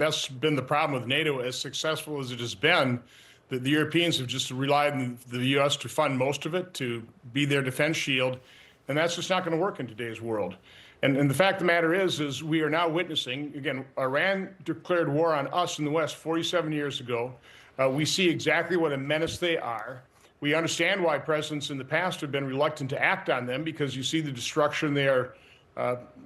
That's been the problem with NATO. As successful as it has been, the Europeans have just relied on the U.S. to fund most of it, to be their defense shield, and that's just not going to work in today's world. And the fact of the matter is we are now witnessing, again, Iran declared war on us in the West 47 years ago. We see exactly what a menace they are. We understand why presidents in the past have been reluctant to act on them, because you see the destruction they are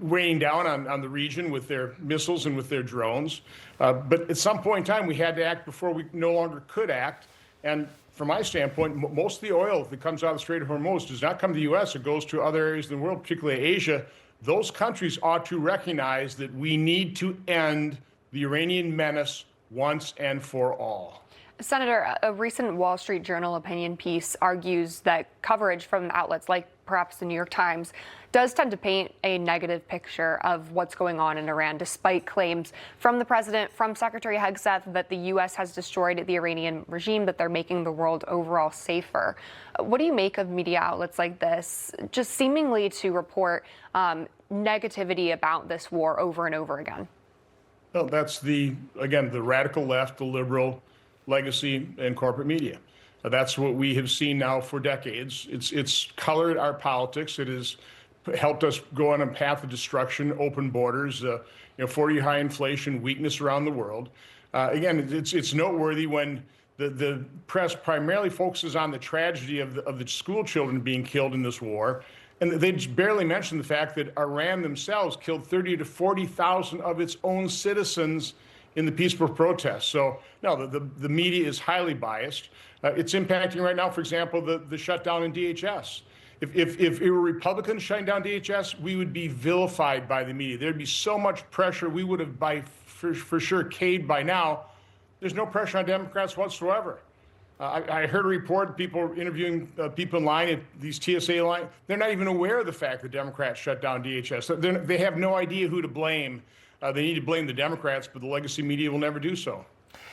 weighing down on the region with their missiles and with their drones. But at some point in time, we had to act before we no longer could act. And from my standpoint, most of the oil that comes out of the Strait of Hormuz does not come to the U.S. It goes to other areas of the world, particularly Asia. Those countries ought to recognize that we need to end the Iranian menace once and for all. Senator, a recent Wall Street Journal opinion piece argues that coverage from outlets like perhaps the New York Times does tend to paint a negative picture of what's going on in Iran, despite claims from the president, from Secretary Hegseth, that the U.S. has destroyed the Iranian regime, that they're making the world overall safer. What do you make of media outlets like this, just seemingly to report negativity about this war over and over again? Well, that's again, the radical left, the liberal legacy in corporate media. That's what we have seen now for decades. It's colored our politics. It has helped us go on a path of destruction, open borders, 40-year high inflation, weakness around the world. Again, it's noteworthy when the press primarily focuses on the tragedy of the school children being killed in this war. And they barely mention the fact that Iran themselves killed 30 to 40,000 of its own citizens in the peaceful protests. So, no, the media is highly biased. It's impacting right now, for example, the shutdown in DHS. If it were Republicans shutting down DHS, we would be vilified by the media. There'd be so much pressure, we would have for sure caved by now. There's no pressure on Democrats whatsoever. I heard a report, people interviewing people in line at these TSA lines. They're not even aware of the fact that Democrats shut down DHS. They have no idea who to blame. They need to blame the Democrats, but the legacy media will never do so.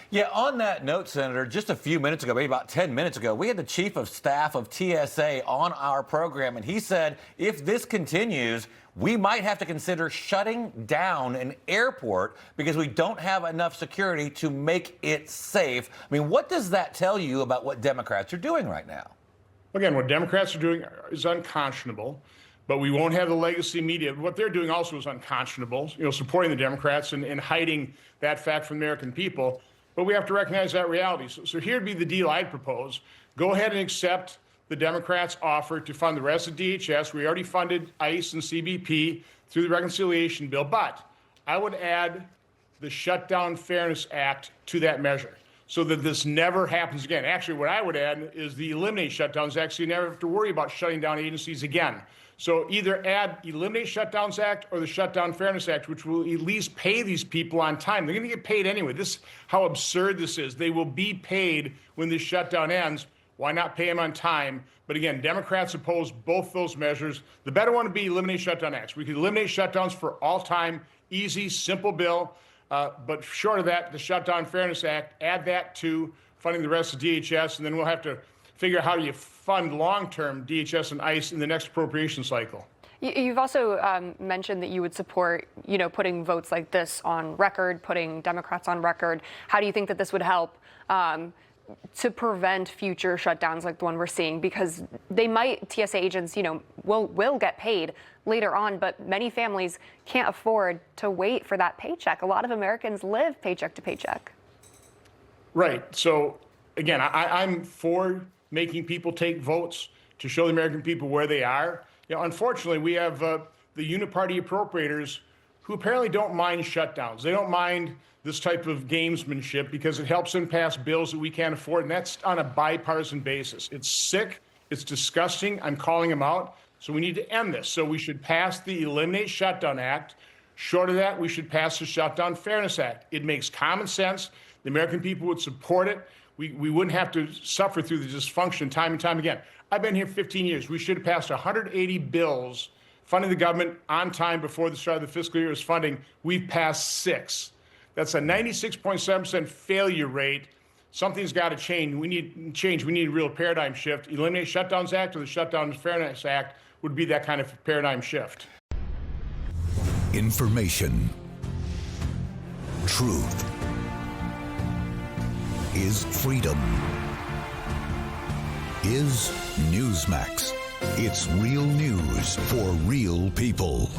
Yeah, on that note, Senator, just a few minutes ago, maybe about 10 minutes ago, we had the chief of staff of TSA on our program, and he said if this continues, we might have to consider shutting down an airport because we don't have enough security to make it safe. I mean, what does that tell you about what Democrats are doing right now? Again, what Democrats are doing is unconscionable. But we won't have the legacy media. What they're doing also is unconscionable, supporting the Democrats and hiding that fact from the American people. But we have to recognize that reality. So here'd be the deal I'd propose. Go ahead and accept the Democrats' offer to fund the rest of DHS. We already funded ICE and CBP through the reconciliation bill. But I would add the Shutdown Fairness Act to that measure so that this never happens again. Actually, what I would add is the Eliminate Shutdowns Act, so you never have to worry about shutting down agencies again. So either add Eliminate Shutdowns Act or the Shutdown Fairness Act, which will at least pay these people on time. They're going to get paid anyway. How absurd this is. They will be paid when this shutdown ends. Why not pay them on time? But again, Democrats oppose both those measures. The better one would be Eliminate Shutdown Acts. We could eliminate shutdowns for all time, easy, simple bill. But short of that, the Shutdown Fairness Act, add that to funding the rest of DHS, and then we'll have to figure out how you fund long-term DHS and ICE in the next appropriation cycle. You've also mentioned that you would support, putting votes like this on record, putting Democrats on record. How do you think that this would help to prevent future shutdowns like the one we're seeing? Because TSA agents, will get paid later on, but many families can't afford to wait for that paycheck. A lot of Americans live paycheck to paycheck. Right. So, again, I'm for making people take votes to show the American people where they are. Unfortunately, we have the uniparty appropriators who apparently don't mind shutdowns. They don't mind this type of gamesmanship because it helps them pass bills that we can't afford, and that's on a bipartisan basis. It's sick. It's disgusting. I'm calling them out. So we need to end this. So we should pass the Eliminate Shutdown Act. Short of that, we should pass the Shutdown Fairness Act. It makes common sense. The American people would support it. We wouldn't have to suffer through the dysfunction time and time again. I've been here 15 years. We should have passed 180 bills funding the government on time before the start of the fiscal year's funding. We've passed 6. That's a 96.7% failure rate. Something's got to change. We need change. We need a real paradigm shift. Eliminate Shutdowns Act or the Shutdown Fairness Act would be that kind of paradigm shift. Information. Truth. is freedom. Is Newsmax. It's real news for real people.